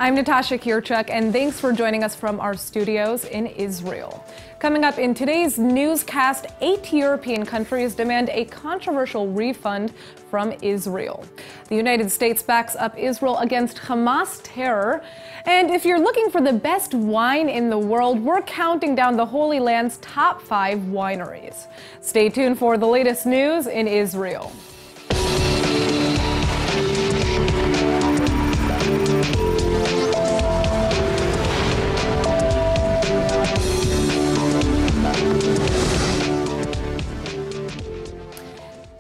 I'm Natasha Kirchuk, and thanks for joining us from our studios in Israel. Coming up in today's newscast, 8 European countries demand a controversial refund from Israel. The United States backs up Israel against Hamas terror. And if you're looking for the best wine in the world, we're counting down the Holy Land's top 5 wineries. Stay tuned for the latest news in Israel.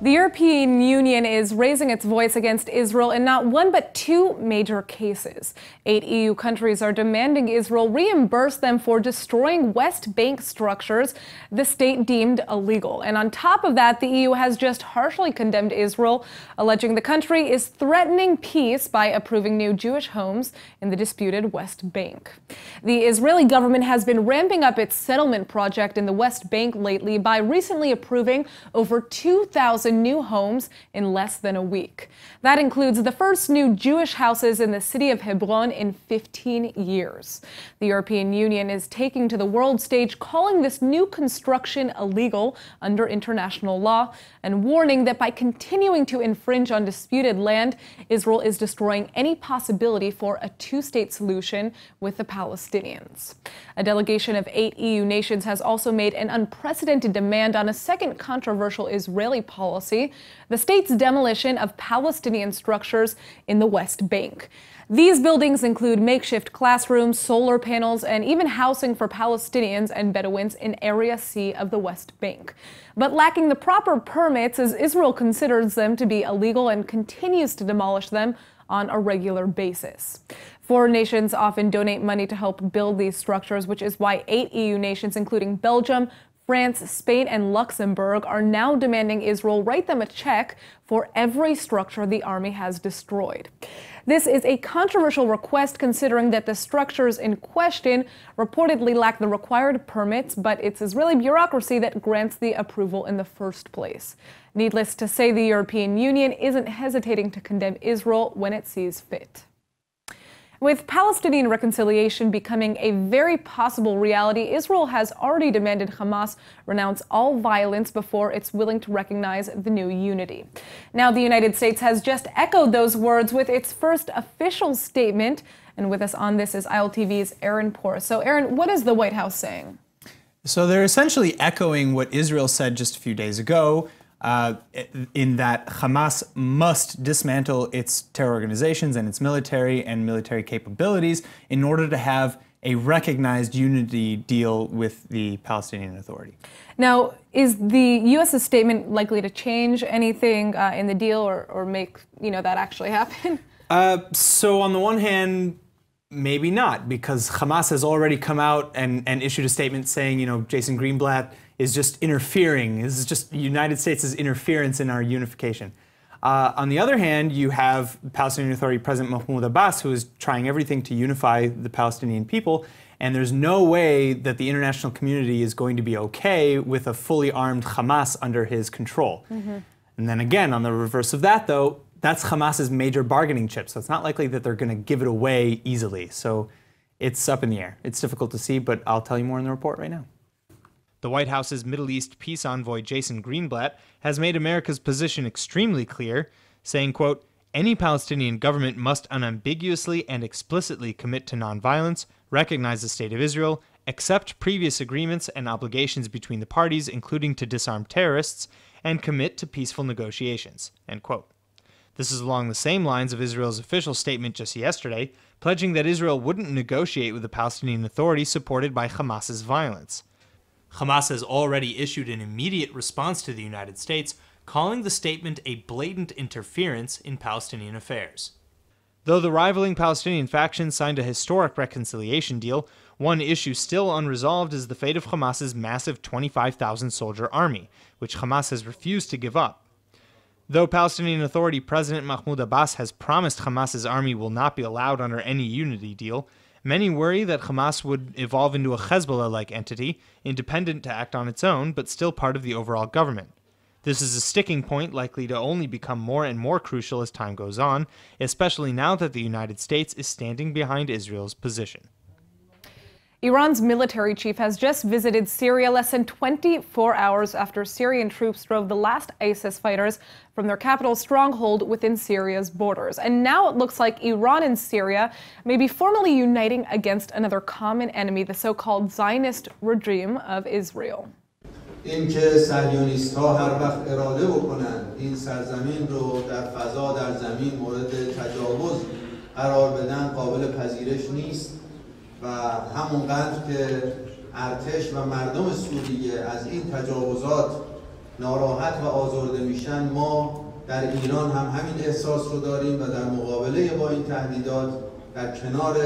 The European Union is raising its voice against Israel in not one but 2 major cases. 8 EU countries are demanding Israel reimburse them for destroying West Bank structures the state deemed illegal. And on top of that, the EU has just harshly condemned Israel, alleging the country is threatening peace by approving new Jewish homes in the disputed West Bank. The Israeli government has been ramping up its settlement project in the West Bank lately by recently approving over 2,000 new homes in less than a week. That includes the first new Jewish houses in the city of Hebron in 15 years. The European Union is taking to the world stage, calling this new construction illegal under international law and warning that by continuing to infringe on disputed land, Israel is destroying any possibility for a 2-state solution with the Palestinians. A delegation of 8 EU nations has also made an unprecedented demand on a second controversial Israeli policy, the state's demolition of Palestinian structures in the West Bank. These buildings include makeshift classrooms, solar panels, and even housing for Palestinians and Bedouins in Area C of the West Bank. But lacking the proper permits, as Israel considers them to be illegal and continues to demolish them on a regular basis. Foreign nations often donate money to help build these structures, which is why 8 EU nations, including Belgium, France, Spain, and Luxembourg, are now demanding Israel write them a check for every structure the army has destroyed. This is a controversial request considering that the structures in question reportedly lack the required permits, but it's Israeli bureaucracy that grants the approval in the first place. Needless to say, the European Union isn't hesitating to condemn Israel when it sees fit. With Palestinian reconciliation becoming a very possible reality, Israel has already demanded Hamas renounce all violence before it's willing to recognize the new unity. Now, the United States has just echoed those words with its first official statement. And with us on this is ILTV's Aaron Poor. So, Aaron, what is the White House saying? So they're essentially echoing what Israel said just a few days ago, in that Hamas must dismantle its terror organizations and its military and military capabilities in order to have a recognized unity deal with the Palestinian Authority. Now, is the U.S.'s statement likely to change anything in the deal or make that actually happen? So on the one hand, maybe not, because Hamas has already come out and issued a statement saying, Jason Greenblatt is just interfering. This is just the United States' interference in our unification. On the other hand, you have Palestinian Authority President Mahmoud Abbas, who is trying everything to unify the Palestinian people, and there's no way that the international community is going to be okay with a fully armed Hamas under his control. Mm-hmm. And then again, on the reverse of that, though, that's Hamas's major bargaining chip, so it's not likely that they're going to give it away easily. So it's up in the air. It's difficult to see, but I'll tell you more in the report right now. The White House's Middle East peace envoy Jason Greenblatt has made America's position extremely clear, saying, quote, "Any Palestinian government must unambiguously and explicitly commit to nonviolence, recognize the State of Israel, accept previous agreements and obligations between the parties, including to disarm terrorists, and commit to peaceful negotiations," end quote. This is along the same lines of Israel's official statement just yesterday, pledging that Israel wouldn't negotiate with the Palestinian Authority supported by Hamas's violence. Hamas has already issued an immediate response to the United States, calling the statement a blatant interference in Palestinian affairs. Though the rivaling Palestinian factions signed a historic reconciliation deal, one issue still unresolved is the fate of Hamas's massive 25,000-soldier army, which Hamas has refused to give up. Though Palestinian Authority President Mahmoud Abbas has promised Hamas's army will not be allowed under any unity deal, many worry that Hamas would evolve into a Hezbollah-like entity, independent to act on its own, but still part of the overall government. This is a sticking point likely to only become more and more crucial as time goes on, especially now that the United States is standing behind Israel's position. Iran's military chief has just visited Syria less than 24 hours after Syrian troops drove the last ISIS fighters from their capital stronghold within Syria's borders. And now it looks like Iran and Syria may be formally uniting against another common enemy, the so-called Zionist regime of Israel. این که صهیونیست‌ها هر وقت اراده بکنن این سرزمین رو در فضا در زمین مورد تجاوز قرار بدن قابل پذیرش نیست و همونقدر که ارتش و مردم سوریه از این تجاوزات ناراحت و آزرده میشن ما در ایران هم همین احساس رو داریم و در مقابله با این تهدیدات در کنار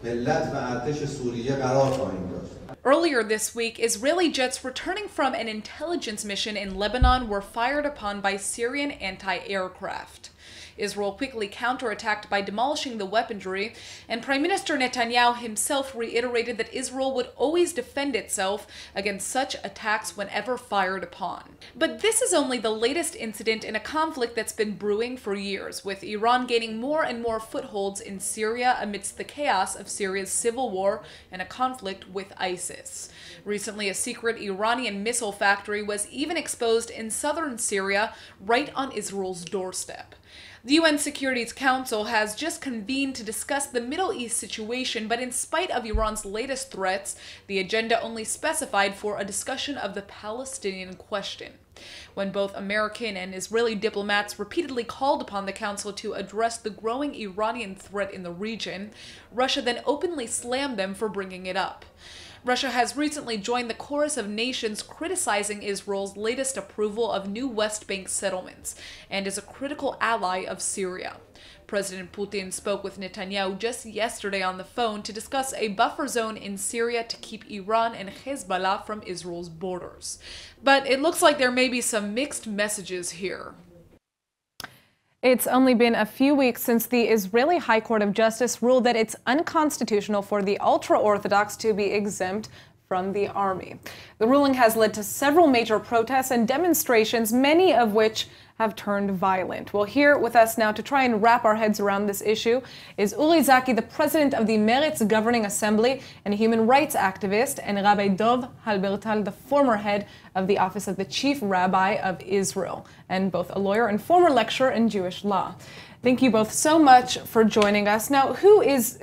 ملت و ارتش سوریه قرار خواهیم داشت. Earlier this week, Israeli jets returning from an intelligence mission in Lebanon were fired upon by Syrian anti-aircraft. Israel quickly counterattacked by demolishing the weaponry, and Prime Minister Netanyahu himself reiterated that Israel would always defend itself against such attacks whenever fired upon. But this is only the latest incident in a conflict that's been brewing for years, with Iran gaining more and more footholds in Syria amidst the chaos of Syria's civil war and a conflict with ISIS. Recently, a secret Iranian missile factory was even exposed in southern Syria, right on Israel's doorstep. The UN Security Council has just convened to discuss the Middle East situation, but in spite of Iran's latest threats, the agenda only specified for a discussion of the Palestinian question. When both American and Israeli diplomats repeatedly called upon the Council to address the growing Iranian threat in the region, Russia then openly slammed them for bringing it up. Russia has recently joined the chorus of nations criticizing Israel's latest approval of new West Bank settlements and is a critical ally of Syria. President Putin spoke with Netanyahu just yesterday on the phone to discuss a buffer zone in Syria to keep Iran and Hezbollah from Israel's borders. But it looks like there may be some mixed messages here. It's only been a few weeks since the Israeli High Court of Justice ruled that it's unconstitutional for the ultra-Orthodox to be exempt from the army. The ruling has led to several major protests and demonstrations, many of which have turned violent. Well, here with us now to try and wrap our heads around this issue is Uri Zaki, the president of the Meretz Governing Assembly and a human rights activist, and Rabbi Dov Halbertal, the former head of the Office of the Chief Rabbi of Israel, and both a lawyer and former lecturer in Jewish law. Thank you both so much for joining us. Now, who is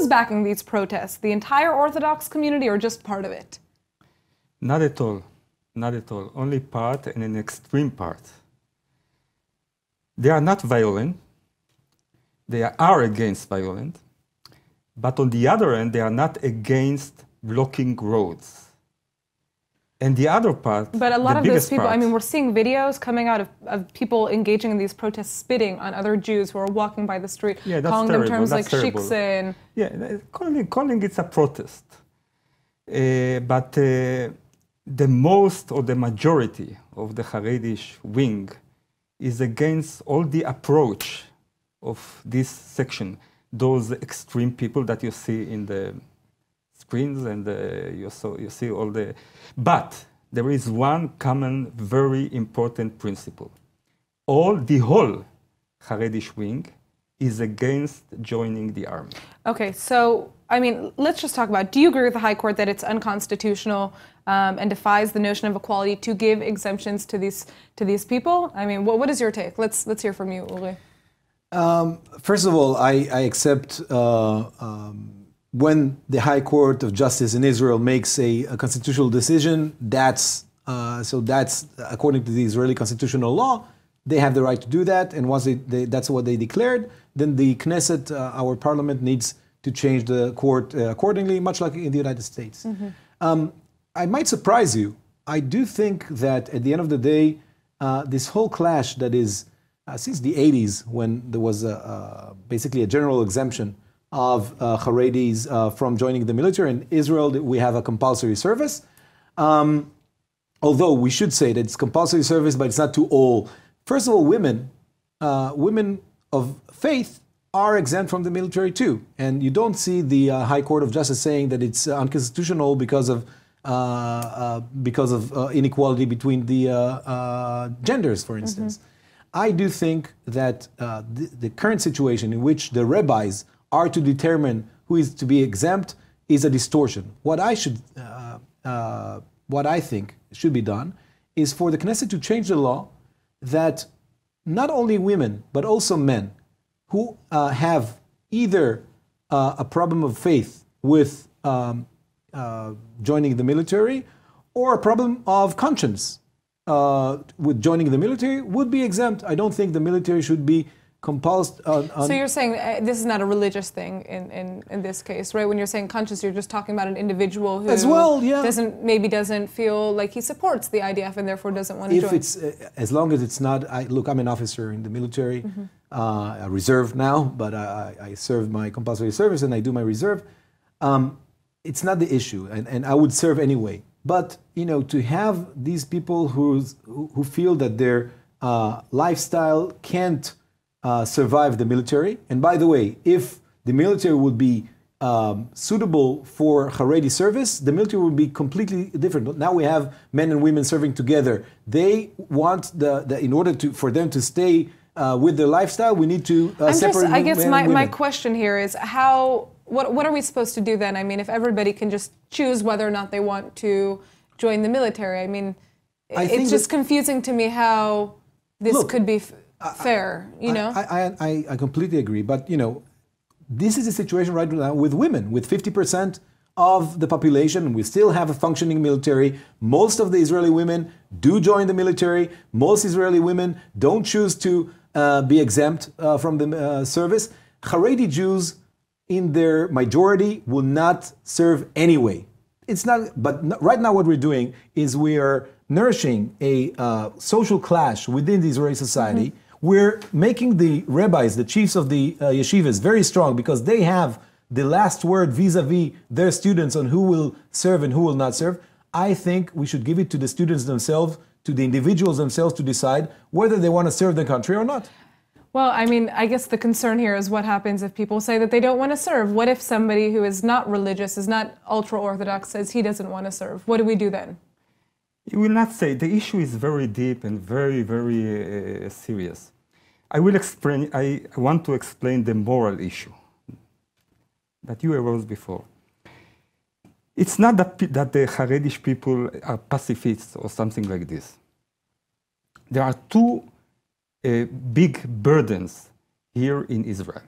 backing these protests? The entire Orthodox community or just part of it? Not at all. Not at all. Only part and an extreme part. They are not violent. They are against violence. But on the other end, they are not against blocking roads. And the other part, but a lot of those people, part, I mean, we're seeing videos coming out of people engaging in these protests, spitting on other Jews who are walking by the street, calling them terms like shikse. Yeah, calling it a protest. But the most or the majority of the Haredish wing is against all the approach of this section, those extreme people that you see in the screens and you see all the... But there is one common, very important principle. The whole Haredish wing is against joining the army. Okay, so, I mean, let's just talk about, do you agree with the High Court that it's unconstitutional and defies the notion of equality to give exemptions to these people? I mean, what is your take? Let's hear from you, Uli. First of all, I accept when the High Court of Justice in Israel makes a constitutional decision, that's according to the Israeli constitutional law, they have the right to do that, and once that's what they declared, then the Knesset, our parliament, needs to change the court accordingly, much like in the United States. Mm-hmm. I might surprise you. I do think that at the end of the day, this whole clash that is since the 80s, when there was basically a general exemption of Haredis from joining the military. In Israel, we have a compulsory service. Although we should say that it's compulsory service, but it's not to all. First of all, women of faith are exempt from the military too. And you don't see the High Court of Justice saying that it's unconstitutional because of because of inequality between the genders, for instance. I do think that the current situation in which the rabbis are to determine who is to be exempt is a distortion. What I think should be done is for the Knesset to change the law that not only women but also men who have either a problem of faith with joining the military or a problem of conscience with joining the military would be exempt. I don't think the military should be compulsed on... So you're saying this is not a religious thing in this case, right? When you're saying conscience, you're just talking about an individual who as well, yeah, doesn't feel like he supports the IDF and therefore doesn't want to join. If it's as long as it's not... Look, I'm an officer in the military, a reserve now, but I serve my compulsory service and I do my reserve. It's not the issue, and I would serve anyway. But to have these people who feel that their lifestyle can't survive the military, and by the way, if the military would be suitable for Haredi service, the military would be completely different. Now we have men and women serving together. They want in order for them to stay with their lifestyle, we need to separate. I guess my question here is how. What are we supposed to do then? I mean, if everybody can just choose whether or not they want to join the military, I mean, it's just confusing to me how this could be fair, I completely agree, but, this is the situation right now with women, with 50% of the population. We still have a functioning military. Most of the Israeli women do join the military. Most Israeli women don't choose to be exempt from the service. Haredi Jews, in their majority, will not serve anyway. It's not, but right now what we're doing is we are nourishing a social clash within the Israeli society. We're making the rabbis, the chiefs of the yeshivas, very strong because they have the last word vis-a-vis their students on who will serve and who will not serve. I think we should give it to the students themselves, to the individuals themselves to decide whether they want to serve the country or not. Well, I mean, I guess the concern here is what happens if people say that they don't want to serve. What if somebody who is not religious, is not ultra-Orthodox, says he doesn't want to serve? What do we do then? You will not say. The issue is very deep and very, very serious. I want to explain the moral issue that you arose before. It's not that the Haredi people are pacifists or something like this. There are two big burdens here in Israel.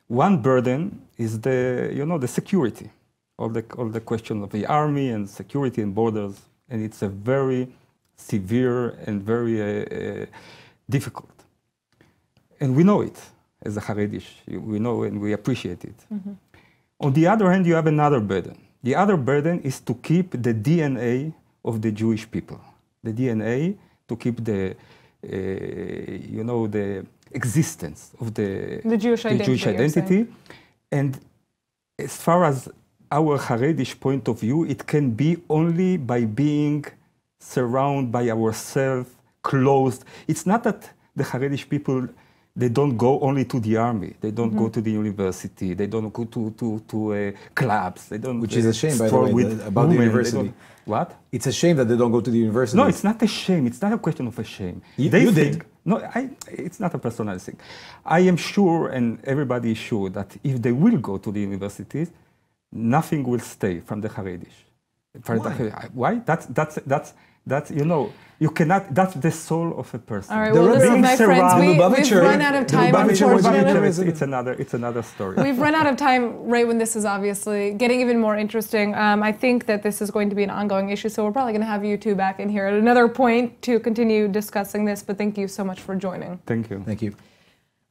One burden is the security, all the question of the army and security and borders, and it's a very severe and very difficult. And we know it as a Haredish. We know and we appreciate it. On the other hand, you have another burden. The other burden is to keep the DNA of the Jewish people. The DNA to keep the the existence of the Jewish identity. And as far as our Haredish point of view, it can be only by being surrounded by ourselves, closed. It's not that the Haredish people, they don't go only to the army. They don't go to the university. They don't go to clubs. They don't. Which is a shame, by the way, about the university. What? It's a shame that they don't go to the university. No, it's not a shame. It's not a question of a shame. You think? No, it's not a personal thing. I am sure, and everybody is sure, that if they will go to the universities, nothing will stay from the Haredish. Why? That's you cannot. That's the soul of a person. All right, well, listen, my friends, we've run out of time, unfortunately. It's another story. We've run out of time right when this is obviously getting even more interesting. I think that this is going to be an ongoing issue, so we're probably going to have you two back in here at another point to continue discussing this, but thank you so much for joining. Thank you. Thank you.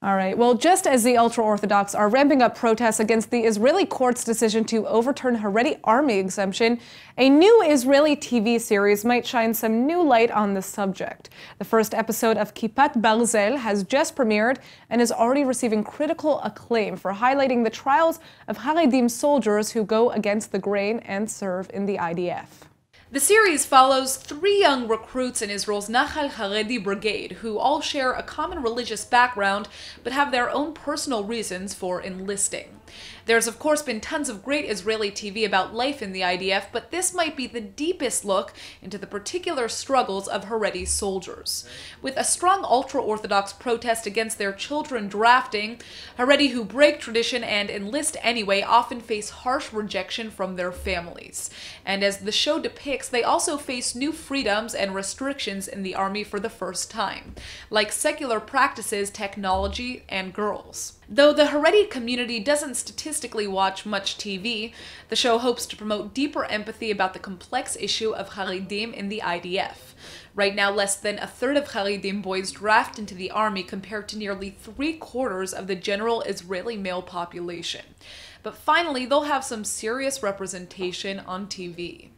All right. Well, just as the ultra-Orthodox are ramping up protests against the Israeli court's decision to overturn Haredi army exemption, a new Israeli TV series might shine some new light on the subject. The first episode of Kippat Barzel has just premiered and is already receiving critical acclaim for highlighting the trials of Haredim soldiers who go against the grain and serve in the IDF. The series follows 3 young recruits in Israel's Nahal Haredi brigade who all share a common religious background but have their own personal reasons for enlisting. There's of course been tons of great Israeli TV about life in the IDF, but this might be the deepest look into the particular struggles of Haredi soldiers. With a strong ultra-Orthodox protest against their children drafting, Haredi who break tradition and enlist anyway often face harsh rejection from their families. And as the show depicts, they also face new freedoms and restrictions in the army for the first time, like secular practices, technology, and girls. Though the Haredi community doesn't statistically watch much TV, the show hopes to promote deeper empathy about the complex issue of Haredim in the IDF. Right now, less than a third of Haredim boys draft into the army compared to nearly 3/4 of the general Israeli male population. But finally, they'll have some serious representation on TV.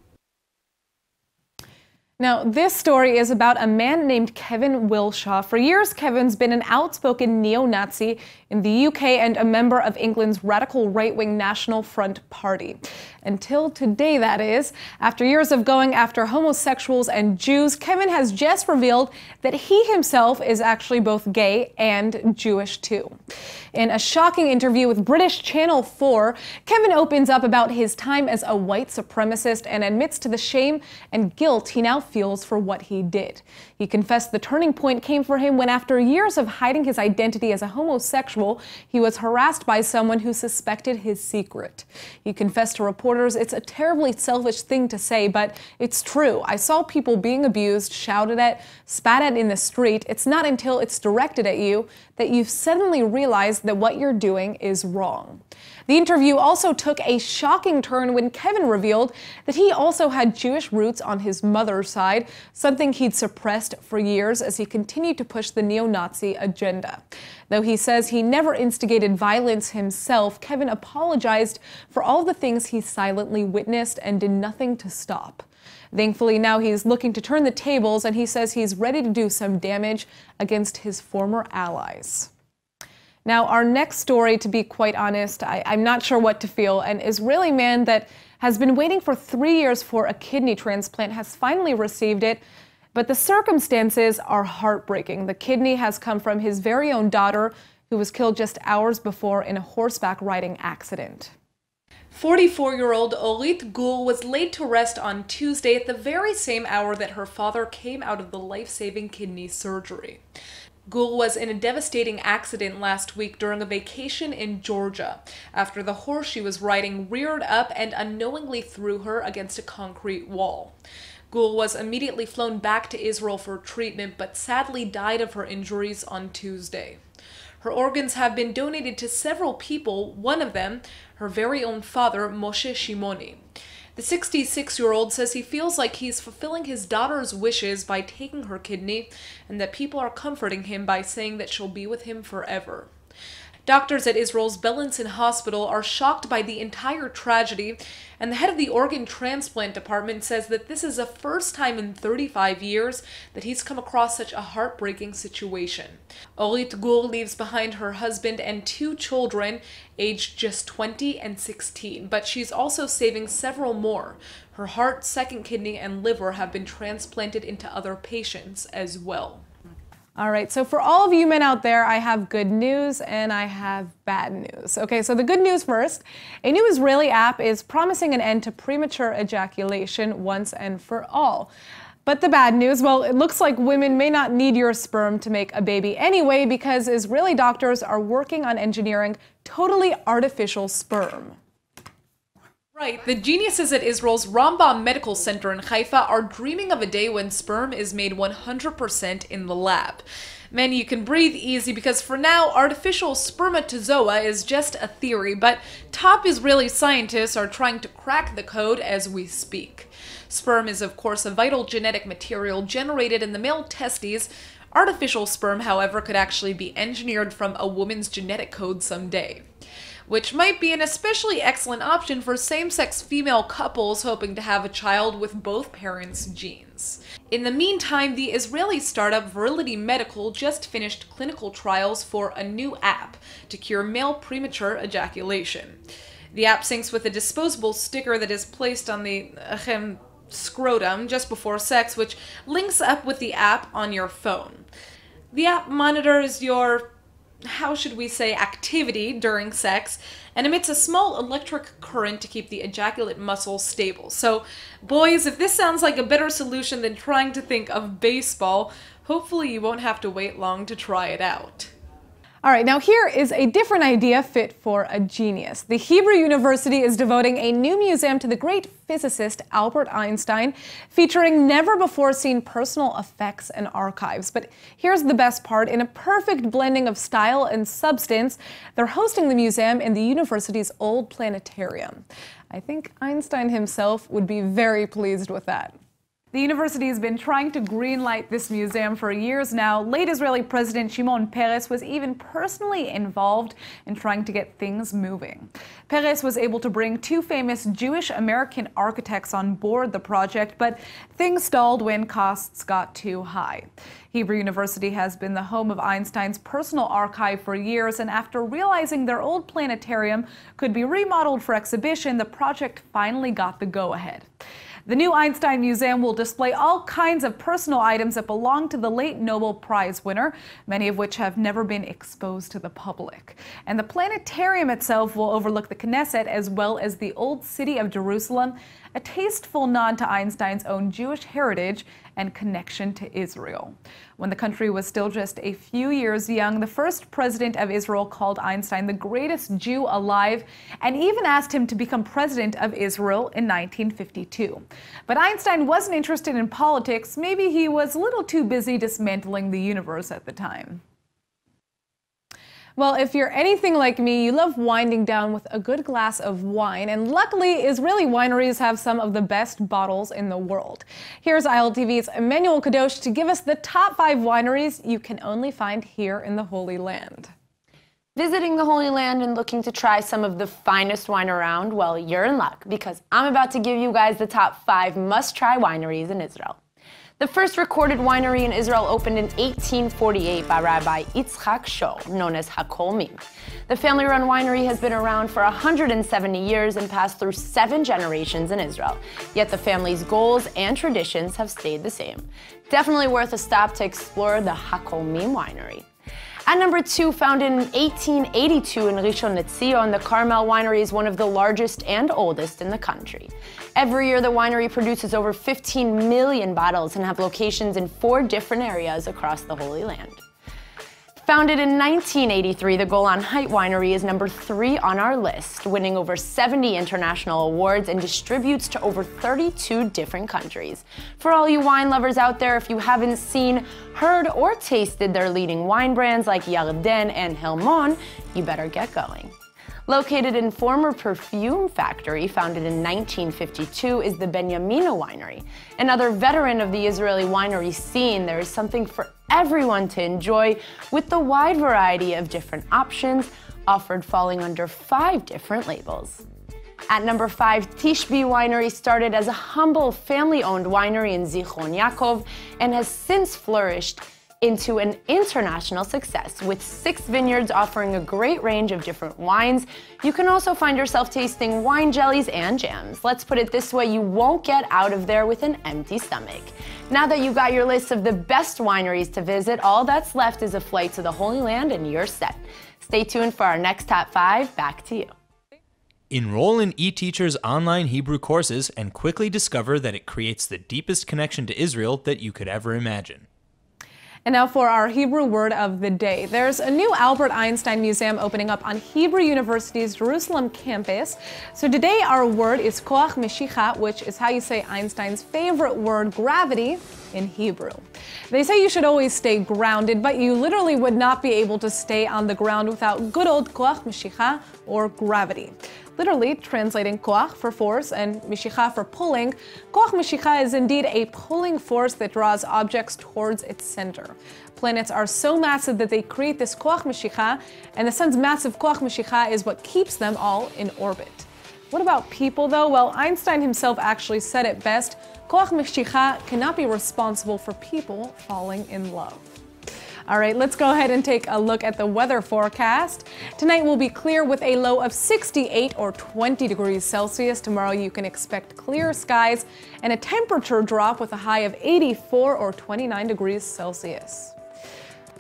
Now, this story is about a man named Kevin Wilshaw. For years, Kevin's been an outspoken neo-Nazi in the UK and a member of England's radical right-wing National Front Party. Until today, that is. After years of going after homosexuals and Jews, Kevin has just revealed that he himself is actually both gay and Jewish too. In a shocking interview with British Channel 4, Kevin opens up about his time as a white supremacist and admits to the shame and guilt he now feels for what he did. He confessed the turning point came for him when, after years of hiding his identity as a homosexual, he was harassed by someone who suspected his secret. He confessed to reporters, "It's a terribly selfish thing to say, but it's true. I saw people being abused, shouted at, spat at in the street. It's not until it's directed at you that you suddenly realize that what you're doing is wrong." The interview also took a shocking turn when Kevin revealed that he also had Jewish roots on his mother's side, something he'd suppressed for years as he continued to push the neo-Nazi agenda. Though he says he never instigated violence himself, Kevin apologized for all the things he silently witnessed and did nothing to stop. Thankfully, now he's looking to turn the tables, and he says he's ready to do some damage against his former allies. Now, our next story, to be quite honest, I'm not sure what to feel. An Israeli man that has been waiting for 3 years for a kidney transplant has finally received it, but the circumstances are heartbreaking. The kidney has come from his very own daughter, who was killed just hours before in a horseback riding accident. 44-year-old Orit Gur was laid to rest on Tuesday at the very same hour that her father came out of the life-saving kidney surgery. Gur was in a devastating accident last week during a vacation in Georgia, after the horse she was riding reared up and unknowingly threw her against a concrete wall. Gur was immediately flown back to Israel for treatment, but sadly died of her injuries on Tuesday. Her organs have been donated to several people, one of them her very own father, Moshe Shimoni. The 66-year-old says he feels like he's fulfilling his daughter's wishes by taking her kidney, and that people are comforting him by saying that she'll be with him forever. Doctors at Israel's Beilinson Hospital are shocked by the entire tragedy, and the head of the organ transplant department says that this is the first time in 35 years that he's come across such a heartbreaking situation. Orit Gur leaves behind her husband and 2 children, aged just 20 and 16, but she's also saving several more. Her heart, second kidney, and liver have been transplanted into other patients as well. All right, so for all of you men out there, I have good news and I have bad news. Okay, so the good news first. A new Israeli app is promising an end to premature ejaculation once and for all. But the bad news, well, it looks like women may not need your sperm to make a baby anyway, because Israeli doctors are working on engineering totally artificial sperm. Right, the geniuses at Israel's Rambam Medical Center in Haifa are dreaming of a day when sperm is made 100% in the lab. Men, you can breathe easy because for now, artificial spermatozoa is just a theory, but top Israeli scientists are trying to crack the code as we speak. Sperm is, of course, a vital genetic material generated in the male testes. Artificial sperm, however, could actually be engineered from a woman's genetic code someday, which might be an especially excellent option for same-sex female couples hoping to have a child with both parents' genes. In the meantime, the Israeli startup Virility Medical just finished clinical trials for a new app to cure male premature ejaculation. The app syncs with a disposable sticker that is placed on the scrotum just before sex, which links up with the app on your phone. The app monitors your, how should we say, activity during sex and emits a small electric current to keep the ejaculate muscle stable. So, boys, if this sounds like a better solution than trying to think of baseball, hopefully you won't have to wait long to try it out. All right, now here is a different idea fit for a genius. The Hebrew University is devoting a new museum to the great physicist Albert Einstein, featuring never-before-seen personal effects and archives. But here's the best part. In a perfect blending of style and substance, they're hosting the museum in the university's old planetarium. I think Einstein himself would be very pleased with that. The university has been trying to greenlight this museum for years now. Late Israeli President Shimon Peres was even personally involved in trying to get things moving. Peres was able to bring two famous Jewish-American architects on board the project, but things stalled when costs got too high. Hebrew University has been the home of Einstein's personal archive for years, and after realizing their old planetarium could be remodeled for exhibition, the project finally got the go-ahead. The new Einstein Museum will display all kinds of personal items that belong to the late Nobel Prize winner, many of which have never been exposed to the public. And the planetarium itself will overlook the Knesset as well as the old city of Jerusalem, a tasteful nod to Einstein's own Jewish heritage and connection to Israel. When the country was still just a few years young, the first president of Israel called Einstein the greatest Jew alive and even asked him to become president of Israel in 1952. But Einstein wasn't interested in politics. Maybe he was a little too busy dismantling the universe at the time. Well, if you're anything like me, you love winding down with a good glass of wine, and luckily, Israeli wineries have some of the best bottles in the world. Here's ILTV's Emmanuel Kadosh to give us the top 5 wineries you can only find here in the Holy Land. Visiting the Holy Land and looking to try some of the finest wine around? Well, you're in luck, because I'm about to give you guys the top 5 must-try wineries in Israel. The first recorded winery in Israel opened in 1848 by Rabbi Yitzchak Shor, known as Hakolmim. The family-run winery has been around for 170 years and passed through 7 generations in Israel. Yet the family's goals and traditions have stayed the same. Definitely worth a stop to explore the Hakolmim winery. At number 2, founded in 1882 in Rishon LeZion, the Carmel winery is one of the largest and oldest in the country. Every year, the winery produces over 15 million bottles and have locations in 4 different areas across the Holy Land. Founded in 1983, the Golan Height Winery is number 3 on our list, winning over 70 international awards and distributes to over 32 different countries. For all you wine lovers out there, if you haven't seen, heard, or tasted their leading wine brands like Yarden and Helmon, you better get going. Located in former perfume factory, founded in 1952, is the Benyamina Winery. Another veteran of the Israeli winery scene, there is something for everyone to enjoy with the wide variety of different options offered falling under 5 different labels. At number 5, Tishbi Winery started as a humble family-owned winery in Zichron Yaakov and has since flourished into an international success, with 6 vineyards offering a great range of different wines. You can also find yourself tasting wine jellies and jams. Let's put it this way, you won't get out of there with an empty stomach. Now that you've got your list of the best wineries to visit, all that's left is a flight to the Holy Land and you're set. Stay tuned for our next top 5. Back to you. Enroll in eTeacher's online Hebrew courses and quickly discover that it creates the deepest connection to Israel that you could ever imagine. And now for our Hebrew word of the day. There's a new Albert Einstein Museum opening up on Hebrew University's Jerusalem campus. So today our word is koach meshicha, which is how you say Einstein's favorite word, gravity, in Hebrew. They say you should always stay grounded, but you literally would not be able to stay on the ground without good old koach meshicha, or gravity. Literally translating koach for force and meshicha for pulling, koach meshicha is indeed a pulling force that draws objects towards its center. Planets are so massive that they create this koach meshicha, and the sun's massive koach meshicha is what keeps them all in orbit. What about people though? Well, Einstein himself actually said it best, koach meshicha cannot be responsible for people falling in love. All right, let's go ahead and take a look at the weather forecast. Tonight will be clear with a low of 68 or 20 degrees Celsius. Tomorrow you can expect clear skies and a temperature drop with a high of 84 or 29 degrees Celsius.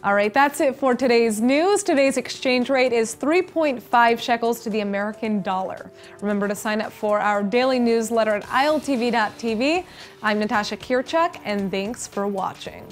All right, that's it for today's news. Today's exchange rate is 3.5 shekels to the American dollar. Remember to sign up for our daily newsletter at iltv.tv. I'm Natasha Kirchuk, and thanks for watching.